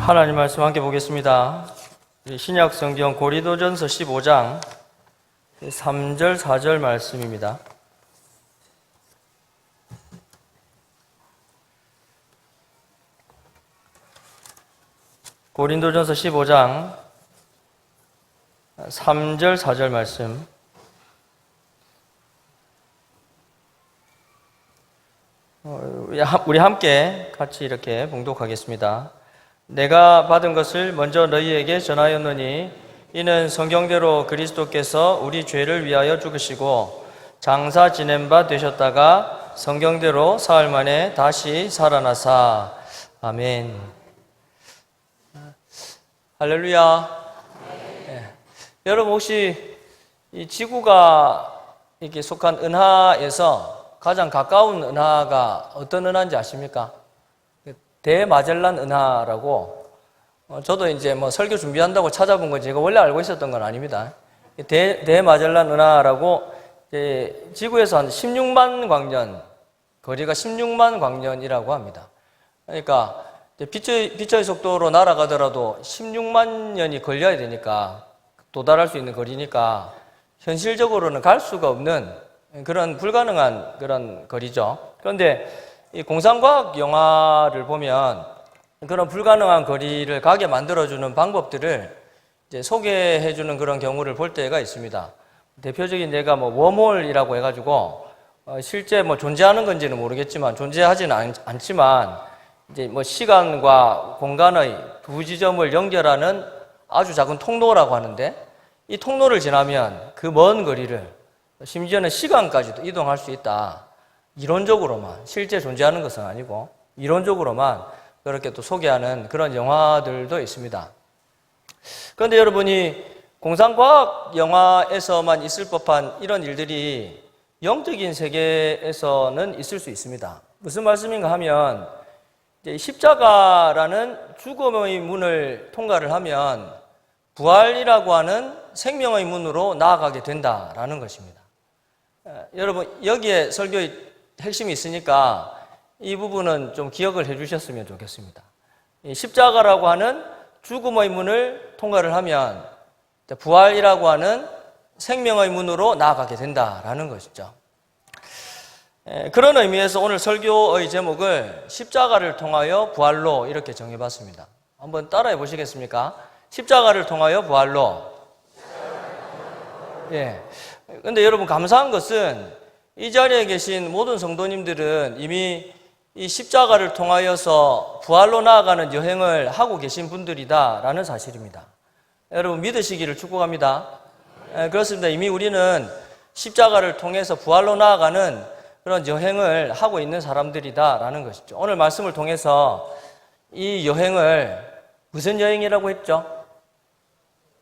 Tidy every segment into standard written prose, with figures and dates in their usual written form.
하나님 말씀 함께 보겠습니다. 신약 성경 고린도전서 15장 3절 4절 말씀입니다. 고린도전서 15장 3절 4절 말씀. 우리 함께 같이 이렇게 봉독하겠습니다. 내가 받은 것을 먼저 너희에게 전하였노니 이는 성경대로 그리스도께서 우리 죄를 위하여 죽으시고 장사 지낸 바 되셨다가 성경대로 사흘 만에 다시 살아나사. 아멘. 할렐루야. 네. 여러분 혹시 이 지구가 이렇게 속한 은하에서 가장 가까운 은하가 어떤 은하인지 아십니까? 대마젤란 은하라고, 저도 이제 설교 준비한다고 찾아본 건 제가 원래 알고 있었던 건 아닙니다. 대마젤란 은하라고 지구에서 한 16만 광년, 거리가 16만 광년이라고 합니다. 그러니까 빛의 속도로 날아가더라도 16만 년이 걸려야 되니까, 도달할 수 있는 거리니까 현실적으로는 갈 수가 없는 그런 불가능한 그런 거리죠. 그런데 이 공상과학 영화를 보면 그런 불가능한 거리를 가게 만들어주는 방법들을 이제 소개해주는 그런 경우를 볼 때가 있습니다. 대표적인 예가 웜홀이라고 해가지고 실제 존재하는 건지는 모르겠지만, 존재하지는 않지만 이제 시간과 공간의 두 지점을 연결하는 아주 작은 통로라고 하는데, 이 통로를 지나면 그 먼 거리를, 심지어는 시간까지도 이동할 수 있다. 이론적으로만, 실제 존재하는 것은 아니고 이론적으로만 그렇게 또 소개하는 그런 영화들도 있습니다. 그런데 여러분이 공상과학 영화에서만 있을 법한 이런 일들이 영적인 세계에서는 있을 수 있습니다. 무슨 말씀인가 하면, 십자가라는 죽음의 문을 통과를 하면 부활이라고 하는 생명의 문으로 나아가게 된다라는 것입니다. 여러분, 여기에 설교의 핵심이 있으니까 이 부분은 좀 기억을 해 주셨으면 좋겠습니다. 십자가라고 하는 죽음의 문을 통과를 하면 부활이라고 하는 생명의 문으로 나아가게 된다라는 것이죠. 그런 의미에서 오늘 설교의 제목을 십자가를 통하여 부활로 이렇게 정해봤습니다. 한번 따라해 보시겠습니까? 십자가를 통하여 부활로. 예. 근데 여러분, 감사한 것은 이 자리에 계신 모든 성도님들은 이미 이 십자가를 통하여서 부활로 나아가는 여행을 하고 계신 분들이다라는 사실입니다. 여러분, 믿으시기를 축복합니다. 그렇습니다. 이미 우리는 십자가를 통해서 부활로 나아가는 그런 여행을 하고 있는 사람들이다라는 것이죠. 오늘 말씀을 통해서 이 여행을 무슨 여행이라고 했죠?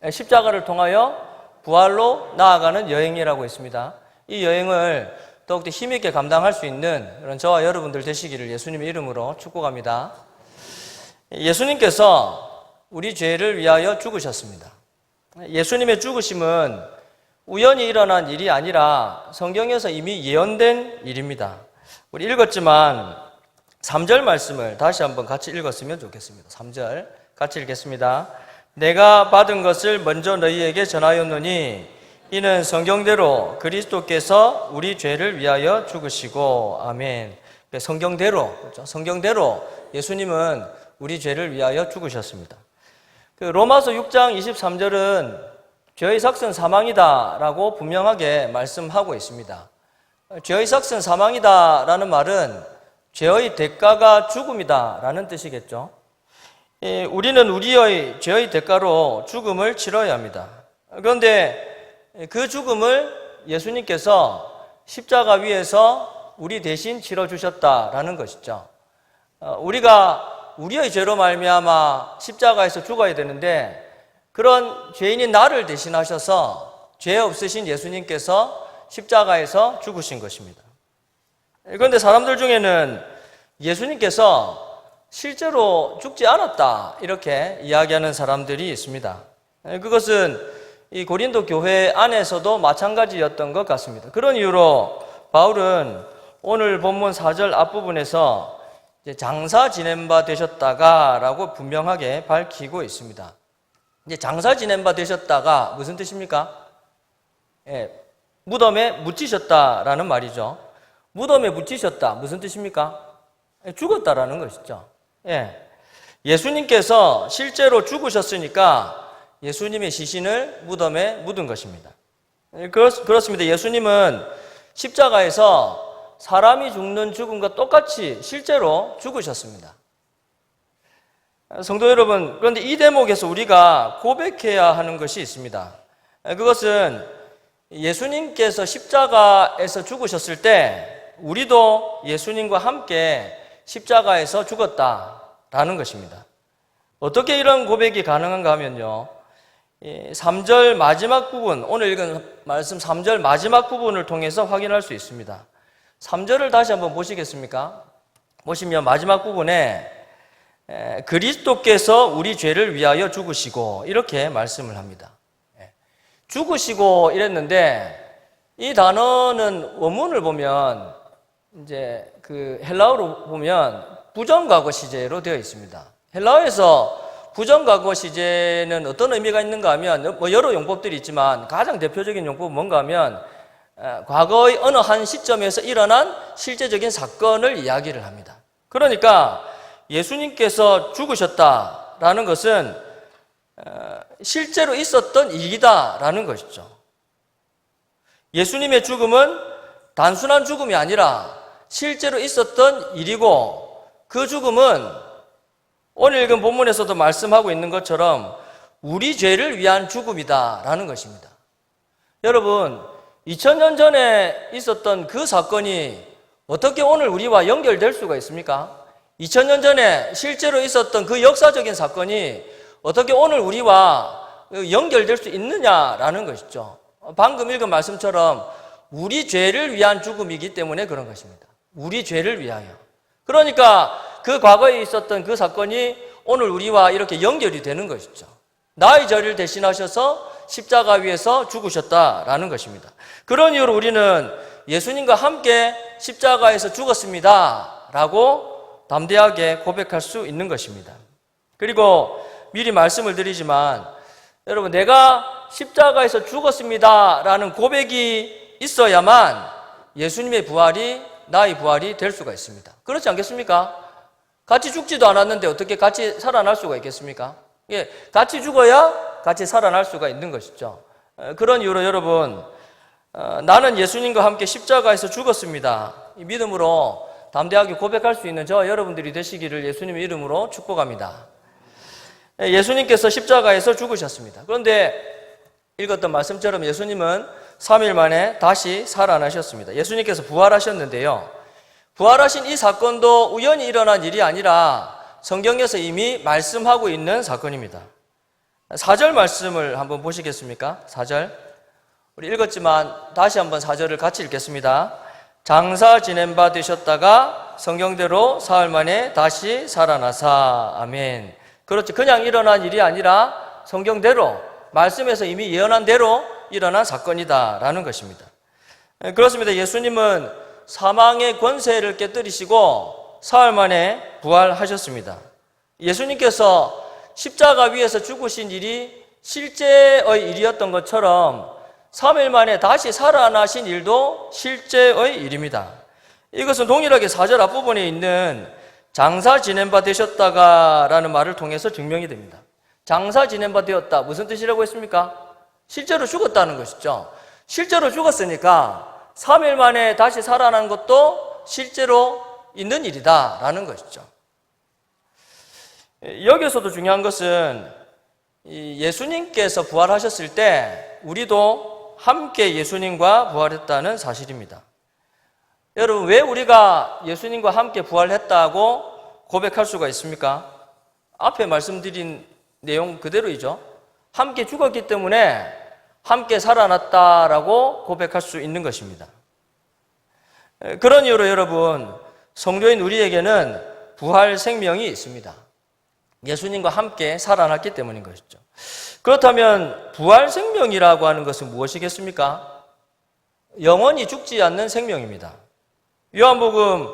십자가를 통하여 부활로 나아가는 여행이라고 했습니다. 이 여행을 더욱더 힘있게 감당할 수 있는 그런 저와 여러분들 되시기를 예수님의 이름으로 축복합니다. 예수님께서 우리 죄를 위하여 죽으셨습니다. 예수님의 죽으심은 우연히 일어난 일이 아니라 성경에서 이미 예언된 일입니다. 우리 읽었지만 3절 말씀을 다시 한번 같이 읽었으면 좋겠습니다. 3절 같이 읽겠습니다. 내가 받은 것을 먼저 너희에게 전하였노니 이는 성경대로 그리스도께서 우리 죄를 위하여 죽으시고. 아멘. 성경대로, 그렇죠? 성경대로 예수님은 우리 죄를 위하여 죽으셨습니다. 로마서 6장 23절은 죄의 삭은 사망이다라고 분명하게 말씀하고 있습니다. 죄의 삭은 사망이다라는 말은 죄의 대가가 죽음이다라는 뜻이겠죠. 우리는 우리의 죄의 대가로 죽음을 치러야 합니다. 그런데 그 죽음을 예수님께서 십자가 위에서 우리 대신 치러주셨다라는 것이죠. 우리가 우리의 죄로 말미암아 십자가에서 죽어야 되는데, 그런 죄인인 나를 대신하셔서 죄 없으신 예수님께서 십자가에서 죽으신 것입니다. 그런데 사람들 중에는 예수님께서 실제로 죽지 않았다 이렇게 이야기하는 사람들이 있습니다. 그것은 이 고린도 교회 안에서도 마찬가지였던 것 같습니다. 그런 이유로 바울은 오늘 본문 4절 앞부분에서 이제 장사 지낸 바 되셨다가라고 분명하게 밝히고 있습니다. 이제 장사 지낸 바 되셨다가 무슨 뜻입니까? 무덤에 묻히셨다라는 말이죠. 무덤에 묻히셨다 무슨 뜻입니까? 죽었다라는 것이죠. 예수님께서 실제로 죽으셨으니까 예수님의 시신을 무덤에 묻은 것입니다. 그렇습니다. 예수님은 십자가에서 사람이 죽는 죽음과 똑같이 실제로 죽으셨습니다. 성도 여러분, 그런데 이 대목에서 우리가 고백해야 하는 것이 있습니다. 그것은 예수님께서 십자가에서 죽으셨을 때 우리도 예수님과 함께 십자가에서 죽었다라는 것입니다. 어떻게 이런 고백이 가능한가 하면요, 3절 마지막 부분, 오늘 읽은 말씀 3절 마지막 부분을 통해서 확인할 수 있습니다. 3절을 다시 한번 보시겠습니까? 보시면 마지막 부분에 그리스도께서 우리 죄를 위하여 죽으시고 이렇게 말씀을 합니다. 죽으시고 이랬는데 이 단어는 원문을 보면 이제 그 헬라어로 보면 부정과거 시제로 되어 있습니다. 헬라어에서 부정과거 시제는 어떤 의미가 있는가 하면 여러 용법들이 있지만 가장 대표적인 용법은 뭔가 하면 과거의 어느 한 시점에서 일어난 실제적인 사건을 이야기를 합니다. 그러니까 예수님께서 죽으셨다라는 것은 실제로 있었던 일이다라는 것이죠. 예수님의 죽음은 단순한 죽음이 아니라 실제로 있었던 일이고 그 죽음은 오늘 읽은 본문에서도 말씀하고 있는 것처럼 우리 죄를 위한 죽음이다라는 것입니다. 여러분, 2000년 전에 있었던 그 사건이 어떻게 오늘 우리와 연결될 수가 있습니까? 2000년 전에 실제로 있었던 그 역사적인 사건이 어떻게 오늘 우리와 연결될 수 있느냐라는 것이죠. 방금 읽은 말씀처럼 우리 죄를 위한 죽음이기 때문에 그런 것입니다. 우리 죄를 위하여. 그러니까 그 과거에 있었던 그 사건이 오늘 우리와 이렇게 연결이 되는 것이죠. 나의 죄를 대신하셔서 십자가 위에서 죽으셨다라는 것입니다. 그런 이유로 우리는 예수님과 함께 십자가에서 죽었습니다 라고 담대하게 고백할 수 있는 것입니다. 그리고 미리 말씀을 드리지만 여러분, 내가 십자가에서 죽었습니다 라는 고백이 있어야만 예수님의 부활이 나의 부활이 될 수가 있습니다. 그렇지 않겠습니까? 같이 죽지도 않았는데 어떻게 같이 살아날 수가 있겠습니까? 같이 죽어야 같이 살아날 수가 있는 것이죠. 그런 이유로 여러분, 나는 예수님과 함께 십자가에서 죽었습니다. 이 믿음으로 담대하게 고백할 수 있는 저와 여러분들이 되시기를 예수님의 이름으로 축복합니다. 예수님께서 십자가에서 죽으셨습니다. 그런데 읽었던 말씀처럼 예수님은 3일 만에 다시 살아나셨습니다. 예수님께서 부활하셨는데요, 부활하신 이 사건도 우연히 일어난 일이 아니라 성경에서 이미 말씀하고 있는 사건입니다. 4절 말씀을 한번 보시겠습니까? 4절. 우리 읽었지만 다시 한번 4절을 같이 읽겠습니다. 장사 지낸 바 되셨다가 성경대로 사흘 만에 다시 살아나사. 아멘. 그렇죠. 그냥 일어난 일이 아니라 성경대로, 말씀에서 이미 예언한 대로 일어난 사건이다라는 것입니다. 그렇습니다. 예수님은 사망의 권세를 깨뜨리시고 사흘 만에 부활하셨습니다. 예수님께서 십자가 위에서 죽으신 일이 실제의 일이었던 것처럼 3일 만에 다시 살아나신 일도 실제의 일입니다. 이것은 동일하게 4절 앞부분에 있는 장사 지낸 바 되셨다가 라는 말을 통해서 증명이 됩니다. 장사 지낸 바 되었다, 무슨 뜻이라고 했습니까? 실제로 죽었다는 것이죠. 실제로 죽었으니까 3일 만에 다시 살아난 것도 실제로 있는 일이다 라는 것이죠. 여기서도 중요한 것은 예수님께서 부활하셨을 때 우리도 함께 예수님과 부활했다는 사실입니다. 여러분, 왜 우리가 예수님과 함께 부활했다고 고백할 수가 있습니까? 앞에 말씀드린 내용 그대로이죠. 함께 죽었기 때문에 함께 살아났다라고 고백할 수 있는 것입니다. 그런 이유로 여러분, 성도인 우리에게는 부활 생명이 있습니다. 예수님과 함께 살아났기 때문인 것이죠. 그렇다면 부활 생명이라고 하는 것은 무엇이겠습니까? 영원히 죽지 않는 생명입니다. 요한복음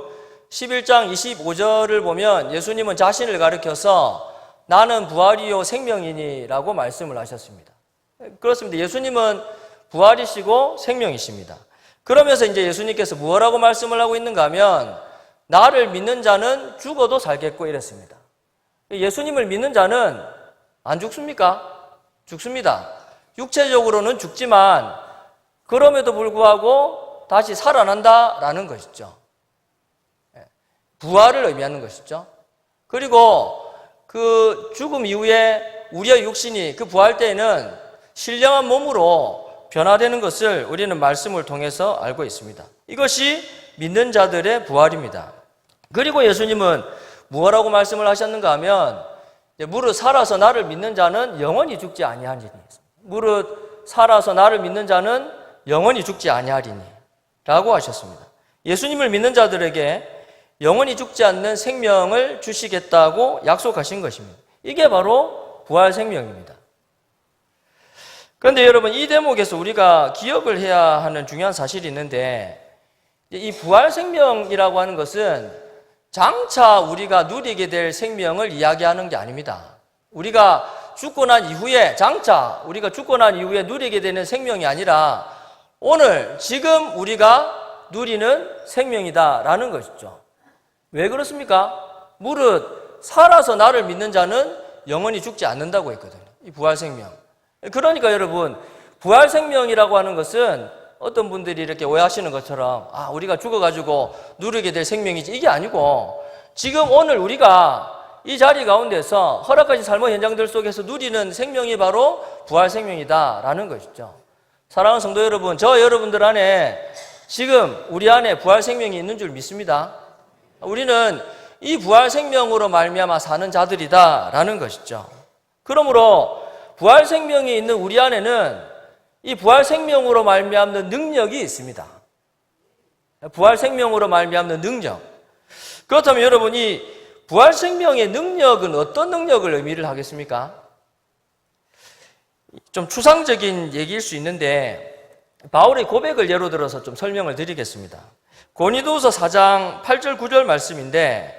11장 25절을 보면 예수님은 자신을 가리켜서 나는 부활이요 생명이니 라고 말씀을 하셨습니다. 그렇습니다. 예수님은 부활이시고 생명이십니다. 그러면서 이제 예수님께서 무엇라고 말씀을 하고 있는가 하면 나를 믿는 자는 죽어도 살겠고 이랬습니다. 예수님을 믿는 자는 안 죽습니까? 죽습니다. 육체적으로는 죽지만 그럼에도 불구하고 다시 살아난다라는 것이죠. 부활을 의미하는 것이죠. 그리고 그 죽음 이후에 우리의 육신이 그 부활 때에는 신령한 몸으로 변화되는 것을 우리는 말씀을 통해서 알고 있습니다. 이것이 믿는 자들의 부활입니다. 그리고 예수님은 무엇라고 말씀을 하셨는가 하면 무릇 살아서 나를 믿는 자는 영원히 죽지 아니하리니 무릇 살아서 나를 믿는 자는 영원히 죽지 아니하리니 라고 하셨습니다. 예수님을 믿는 자들에게 영원히 죽지 않는 생명을 주시겠다고 약속하신 것입니다. 이게 바로 부활 생명입니다. 그런데 여러분 이 대목에서 우리가 기억을 해야 하는 중요한 사실이 있는데 이 부활 생명이라고 하는 것은 장차 우리가 누리게 될 생명을 이야기하는 게 아닙니다. 우리가 죽고 난 이후에 장차 우리가 죽고 난 이후에 누리게 되는 생명이 아니라 오늘 지금 우리가 누리는 생명이다라는 것이죠. 왜 그렇습니까? 무릇 살아서 나를 믿는 자는 영원히 죽지 않는다고 했거든요. 이 부활 생명. 그러니까 여러분 부활 생명이라고 하는 것은 어떤 분들이 이렇게 오해하시는 것처럼 우리가 죽어가지고 누리게 될 생명이지 이게 아니고 지금 오늘 우리가 이 자리 가운데서 허락하신 삶의 현장들 속에서 누리는 생명이 바로 부활 생명이다라는 것이죠. 사랑하는 성도 여러분, 저 여러분들 안에 지금 우리 안에 부활 생명이 있는 줄 믿습니다. 우리는 이 부활 생명으로 말미암아 사는 자들이다라는 것이죠. 그러므로 부활 생명이 있는 우리 안에는 이 부활 생명으로 말미암는 능력이 있습니다. 부활 생명으로 말미암는 능력. 그렇다면 여러분 이 부활 생명의 능력은 어떤 능력을 의미를 하겠습니까? 좀 추상적인 얘기일 수 있는데 바울의 고백을 예로 들어서 좀 설명을 드리겠습니다. 고린도후서 4장 8절 9절 말씀인데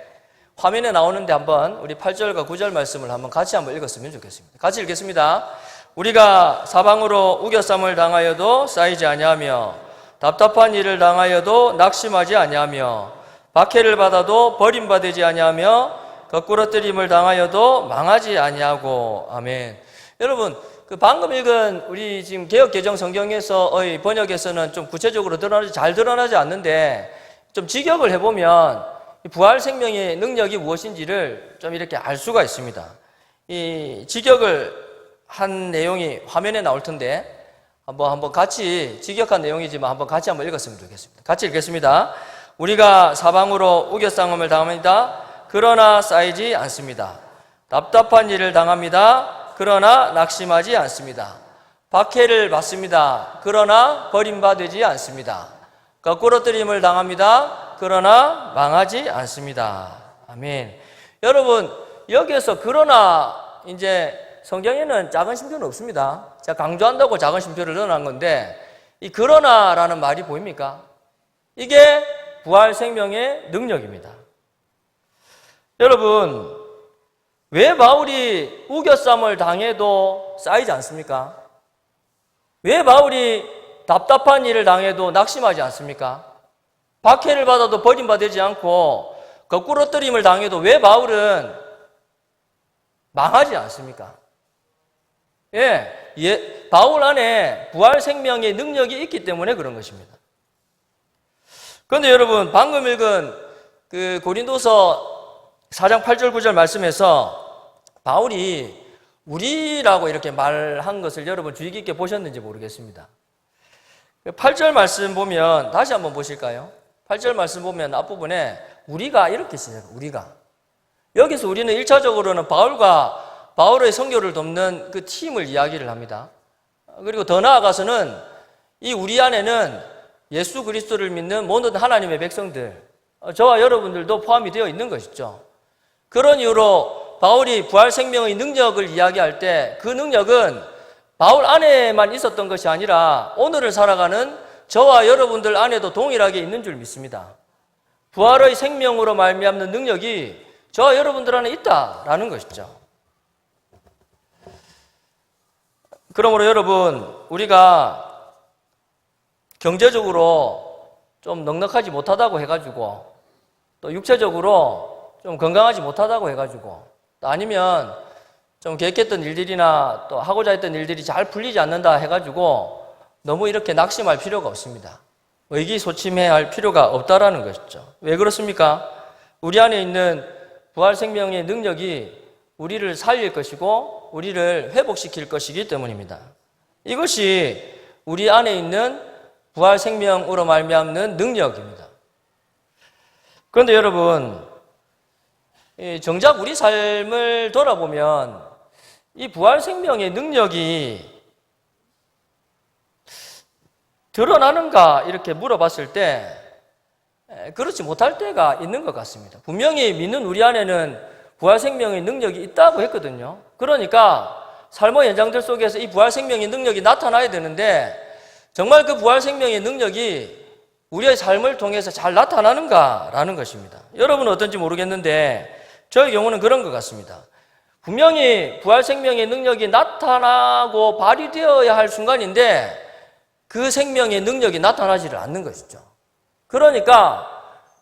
화면에 나오는데 한번 우리 8절과 9절 말씀을 한번 같이 한번 읽었으면 좋겠습니다. 같이 읽겠습니다. 우리가 사방으로 우겨쌈을 당하여도 쌓이지 아니하며 답답한 일을 당하여도 낙심하지 아니하며 박해를 받아도 버림받지 아니하며 거꾸러뜨림을 당하여도 망하지 아니하고 아멘. 여러분 그 방금 읽은 우리 지금 개역개정 성경에서의 번역에서는 좀 구체적으로 잘 드러나지 않는데 좀 직역을 해보면 부활 생명의 능력이 무엇인지를 좀 이렇게 알 수가 있습니다. 이 직역을 한 내용이 화면에 나올 텐데 한번 같이 직역한 내용이지만 한번 같이 한번 읽었으면 좋겠습니다. 같이 읽겠습니다. 우리가 사방으로 우겨싸움을 당합니다. 그러나 쌓이지 않습니다. 답답한 일을 당합니다. 그러나 낙심하지 않습니다. 박해를 받습니다. 그러나 버림받지 않습니다. 거꾸러뜨림을 당합니다. 그러나 망하지 않습니다. 아멘. 여러분 여기에서 그러나 이제 성경에는 작은 쉼표는 없습니다. 제가 강조한다고 작은 쉼표를 넣어놓은 건데 이 그러나라는 말이 보입니까? 이게 부활 생명의 능력입니다. 여러분 왜 바울이 우겨쌈을 당해도 쌓이지 않습니까? 왜 바울이 답답한 일을 당해도 낙심하지 않습니까? 박해를 받아도 버림받지 않고 거꾸러뜨림을 당해도 왜 바울은 망하지 않습니까? 바울 안에 부활 생명의 능력이 있기 때문에 그런 것입니다. 그런데 여러분 방금 읽은 그 고린도서 4장 8절 9절 말씀에서 바울이 우리라고 이렇게 말한 것을 여러분 주의 깊게 보셨는지 모르겠습니다. 8절 말씀 보면 다시 한번 보실까요? 8절 말씀 보면 앞부분에 우리가 이렇게 쓰여요. 우리가. 여기서 우리는 1차적으로는 바울의 선교를 돕는 그 팀을 이야기를 합니다. 그리고 더 나아가서는 이 우리 안에는 예수 그리스도를 믿는 모든 하나님의 백성들, 저와 여러분들도 포함이 되어 있는 것이죠. 그런 이유로 바울이 부활 생명의 능력을 이야기할 때 그 능력은 바울 안에만 있었던 것이 아니라 오늘을 살아가는 저와 여러분들 안에도 동일하게 있는 줄 믿습니다. 부활의 생명으로 말미암는 능력이 저와 여러분들 안에 있다라는 것이죠. 그러므로 여러분, 우리가 경제적으로 좀 넉넉하지 못하다고 해가지고, 또 육체적으로 좀 건강하지 못하다고 해가지고, 또 아니면 좀 계획했던 일들이나 또 하고자 했던 일들이 잘 풀리지 않는다 해가지고 너무 이렇게 낙심할 필요가 없습니다. 의기소침해야 할 필요가 없다라는 것이죠. 왜 그렇습니까? 우리 안에 있는 부활 생명의 능력이 우리를 살릴 것이고 우리를 회복시킬 것이기 때문입니다. 이것이 우리 안에 있는 부활 생명으로 말미암는 능력입니다. 그런데 여러분, 정작 우리 삶을 돌아보면 이 부활 생명의 능력이 드러나는가 이렇게 물어봤을 때 그렇지 못할 때가 있는 것 같습니다. 분명히 믿는 우리 안에는 부활 생명의 능력이 있다고 했거든요. 그러니까 삶의 현장들 속에서 이 부활 생명의 능력이 나타나야 되는데 정말 그 부활 생명의 능력이 우리의 삶을 통해서 잘 나타나는가라는 것입니다. 여러분은 어떤지 모르겠는데 저의 경우는 그런 것 같습니다. 분명히 부활 생명의 능력이 나타나고 발휘되어야 할 순간인데 그 생명의 능력이 나타나지를 않는 것이죠. 그러니까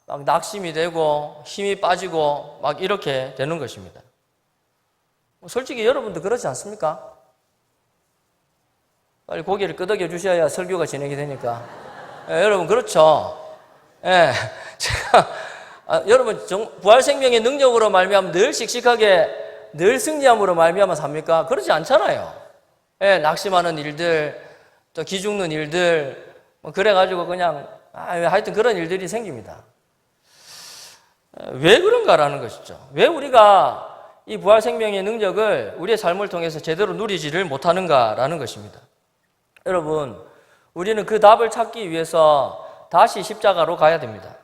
막 낙심이 되고 힘이 빠지고 막 이렇게 되는 것입니다. 솔직히 여러분도 그렇지 않습니까? 빨리 고개를 끄덕여 주셔야 설교가 진행이 되니까. 여러분 그렇죠? 제가 여러분 부활 생명의 능력으로 말미암아 늘 씩씩하게 늘 승리함으로 말미암아 삽니까? 그렇지 않잖아요. 낙심하는 일들, 또 기죽는 일들, 그래가지고 그냥 하여튼 그런 일들이 생깁니다. 왜 그런가라는 것이죠. 왜 우리가 이 부활 생명의 능력을 우리의 삶을 통해서 제대로 누리지를 못하는가라는 것입니다. 여러분, 우리는 그 답을 찾기 위해서 다시 십자가로 가야 됩니다.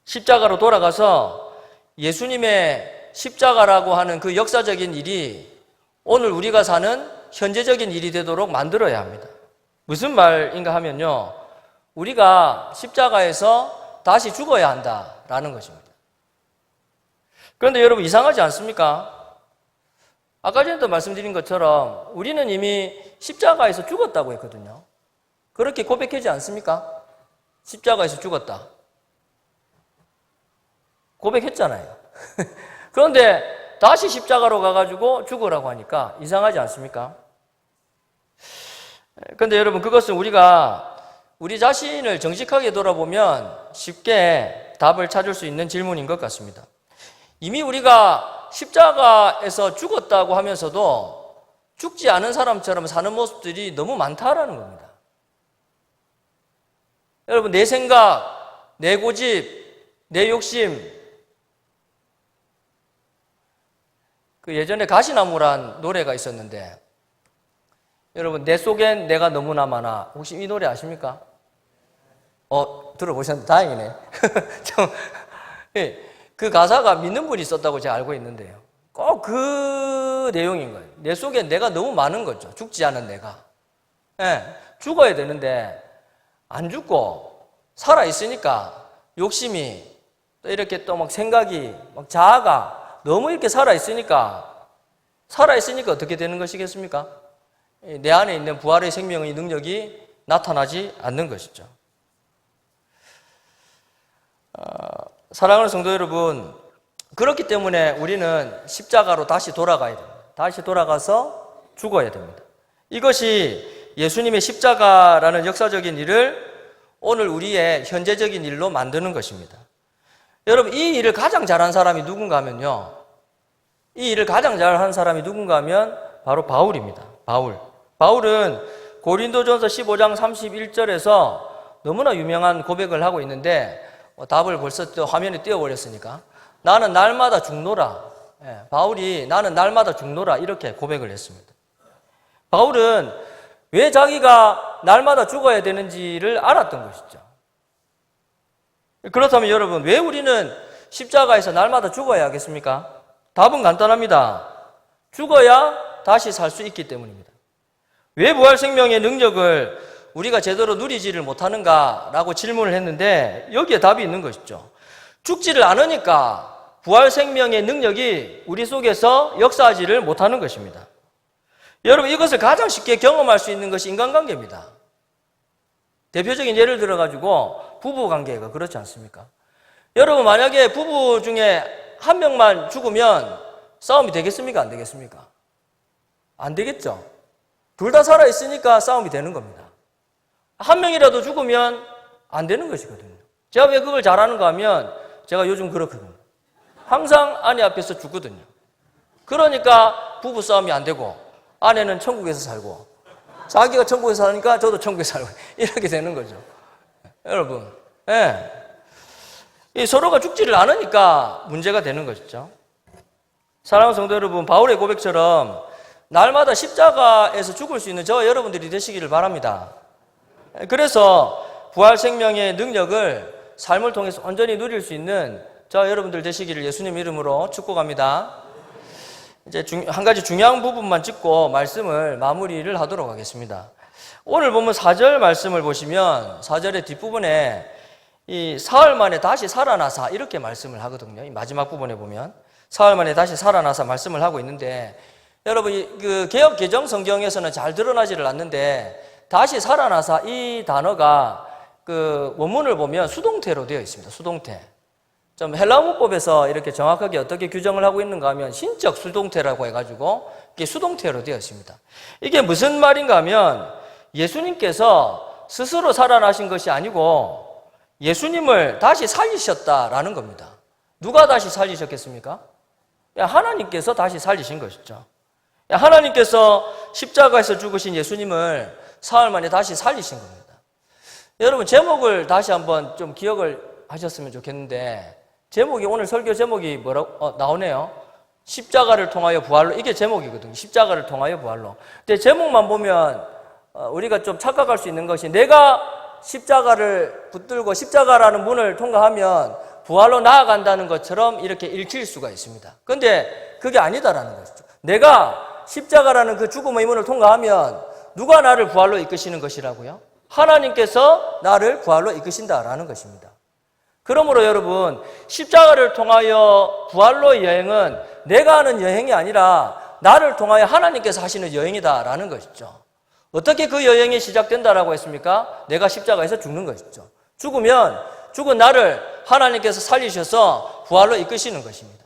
십자가로 돌아가서 예수님의 십자가라고 하는 그 역사적인 일이 오늘 우리가 사는 현재적인 일이 되도록 만들어야 합니다. 무슨 말인가 하면요, 우리가 십자가에서 다시 죽어야 한다라는 것입니다. 그런데 여러분 이상하지 않습니까? 아까 전에도 말씀드린 것처럼 우리는 이미 십자가에서 죽었다고 했거든요. 그렇게 고백하지 않습니까? 십자가에서 죽었다. 고백했잖아요. 그런데 다시 십자가로 가가지고 죽으라고 하니까 이상하지 않습니까? 그런데 여러분 그것은 우리가 우리 자신을 정직하게 돌아보면 쉽게 답을 찾을 수 있는 질문인 것 같습니다. 이미 우리가 십자가에서 죽었다고 하면서도 죽지 않은 사람처럼 사는 모습들이 너무 많다라는 겁니다. 여러분 내 생각, 내 고집, 내 욕심, 그 예전에 가시나무란 노래가 있었는데 여러분 내 속엔 내가 너무나 많아. 혹시 이 노래 아십니까? 들어보셨는데 다행이네. 그 가사가 믿는 분이 썼다고 제가 알고 있는데요. 꼭 그 내용인 거예요. 내 속엔 내가 너무 많은 거죠. 죽지 않은 내가. 죽어야 되는데 안 죽고 살아있으니까 욕심이 또 이렇게 또 막 생각이 막 자아가 너무 이렇게 살아있으니까 어떻게 되는 것이겠습니까? 내 안에 있는 부활의 생명의 능력이 나타나지 않는 것이죠. 사랑하는 성도 여러분, 그렇기 때문에 우리는 십자가로 다시 돌아가야 됩니다. 다시 돌아가서 죽어야 됩니다. 이것이 예수님의 십자가라는 역사적인 일을 오늘 우리의 현재적인 일로 만드는 것입니다. 여러분 이 일을 가장 잘한 사람이 누군가 하면요, 이 일을 가장 잘한 사람이 누군가 하면 바로 바울입니다. 바울은 고린도전서 15장 31절에서 너무나 유명한 고백을 하고 있는데 답을 벌써 또 화면에 띄워버렸으니까 나는 날마다 죽노라. 바울이 나는 날마다 죽노라 이렇게 고백을 했습니다. 바울은 왜 자기가 날마다 죽어야 되는지를 알았던 것이죠. 그렇다면 여러분 왜 우리는 십자가에서 날마다 죽어야 하겠습니까? 답은 간단합니다. 죽어야 다시 살 수 있기 때문입니다. 왜 부활 생명의 능력을 우리가 제대로 누리지를 못하는가라고 질문을 했는데 여기에 답이 있는 것이죠. 죽지를 않으니까 부활 생명의 능력이 우리 속에서 역사하지를 못하는 것입니다. 여러분, 이것을 가장 쉽게 경험할 수 있는 것이 인간관계입니다. 대표적인 예를 들어가지고 부부관계가 그렇지 않습니까? 여러분, 만약에 부부 중에 한 명만 죽으면 싸움이 되겠습니까? 안 되겠습니까? 안 되겠죠. 둘 다 살아있으니까 싸움이 되는 겁니다. 한 명이라도 죽으면 안 되는 것이거든요. 제가 왜 그걸 잘하는가 하면 제가 요즘 그렇거든요. 항상 아내 앞에서 죽거든요. 그러니까 부부 싸움이 안 되고 아내는 천국에서 살고 자기가 천국에서 사니까 저도 천국에서 살고 이렇게 되는 거죠. 여러분, 이 서로가 죽지를 않으니까 문제가 되는 것이죠. 사랑하는 성도 여러분, 바울의 고백처럼 날마다 십자가에서 죽을 수 있는 저와 여러분들이 되시기를 바랍니다. 그래서 부활 생명의 능력을 삶을 통해서 온전히 누릴 수 있는 저와 여러분들 되시기를 예수님 이름으로 축복합니다. 이제 한 가지 중요한 부분만 짚고 말씀을 마무리를 하도록 하겠습니다. 오늘 보면 4절 말씀을 보시면 4절의 뒷부분에 이 사흘 만에 다시 살아나사 이렇게 말씀을 하거든요. 이 마지막 부분에 보면 사흘 만에 다시 살아나사 말씀을 하고 있는데, 여러분 그 개역 개정 성경에서는 잘 드러나지를 않는데 다시 살아나사 이 단어가 그 원문을 보면 수동태로 되어 있습니다. 수동태. 좀 헬라어 문법에서 이렇게 정확하게 어떻게 규정을 하고 있는가 하면 신적 수동태라고 해가지고 이게 수동태로 되어 있습니다. 이게 무슨 말인가 하면 예수님께서 스스로 살아나신 것이 아니고 예수님을 다시 살리셨다라는 겁니다. 누가 다시 살리셨겠습니까? 하나님께서 다시 살리신 것이죠. 하나님께서 십자가에서 죽으신 예수님을 사흘 만에 다시 살리신 겁니다. 여러분, 제목을 다시 한번 좀 기억을 하셨으면 좋겠는데, 제목이 오늘 설교 제목이 뭐라고 나오네요. 십자가를 통하여 부활로. 이게 제목이거든요. 십자가를 통하여 부활로. 근데 제목만 보면 우리가 좀 착각할 수 있는 것이, 내가 십자가를 붙들고 십자가라는 문을 통과하면 부활로 나아간다는 것처럼 이렇게 읽힐 수가 있습니다. 그런데 그게 아니다라는 것이죠. 내가 십자가라는 그 죽음의 문을 통과하면 누가 나를 부활로 이끄시는 것이라고요? 하나님께서 나를 부활로 이끄신다라는 것입니다. 그러므로 여러분, 십자가를 통하여 부활로의 여행은 내가 하는 여행이 아니라 나를 통하여 하나님께서 하시는 여행이다라는 것이죠. 어떻게 그 여행이 시작된다라고 했습니까? 내가 십자가에서 죽는 것이죠. 죽으면 죽은 나를 하나님께서 살리셔서 부활로 이끄시는 것입니다.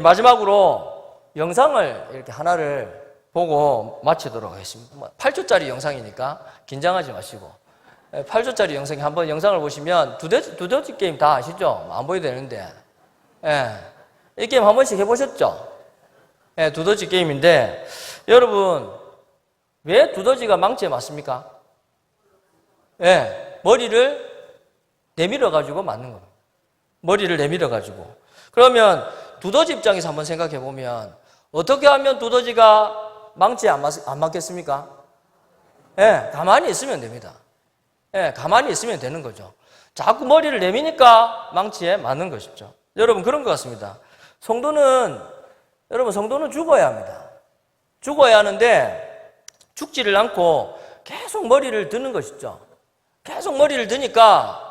마지막으로 영상을 이렇게 하나를 보고 마치도록 하겠습니다. 8초짜리 영상이니까 긴장하지 마시고 8초짜리 영상에 한번 영상을 보시면 두더지 게임 다 아시죠? 안 보여도 되는데, 이 게임 한 번씩 해보셨죠? 두더지 게임인데, 여러분 왜 두더지가 망치에 맞습니까? 머리를 내밀어 가지고 맞는 겁니다. 머리를 내밀어 가지고. 그러면 두더지 입장에서 한번 생각해 보면 어떻게 하면 두더지가 망치에 안 맞겠습니까? 가만히 있으면 됩니다. 가만히 있으면 되는 거죠. 자꾸 머리를 내미니까 망치에 맞는 것이죠. 여러분, 그런 것 같습니다. 성도는 죽어야 합니다. 죽어야 하는데 죽지를 않고 계속 머리를 드는 것이죠. 계속 머리를 드니까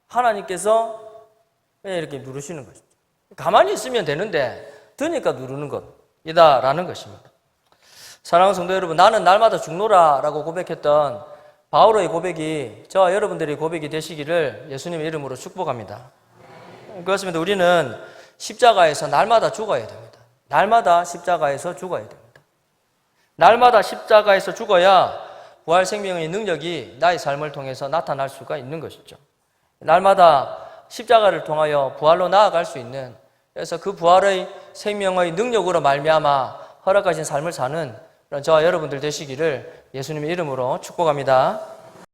하나님께서 이렇게 누르시는 것이죠. 가만히 있으면 되는데 드니까 누르는 것이다라는 것입니다. 사랑하는 성도 여러분, 나는 날마다 죽노라라고 고백했던 바울의 고백이 저와 여러분들의 고백이 되시기를 예수님의 이름으로 축복합니다. 그렇습니다. 우리는 십자가에서 날마다 죽어야 됩니다. 날마다 십자가에서 죽어야 됩니다. 날마다 십자가에서 죽어야 부활 생명의 능력이 나의 삶을 통해서 나타날 수가 있는 것이죠. 날마다 십자가를 통하여 부활로 나아갈 수 있는, 그래서 그 부활의 생명의 능력으로 말미암아 허락하신 삶을 사는 저와 여러분들 되시기를 예수님의 이름으로 축복합니다.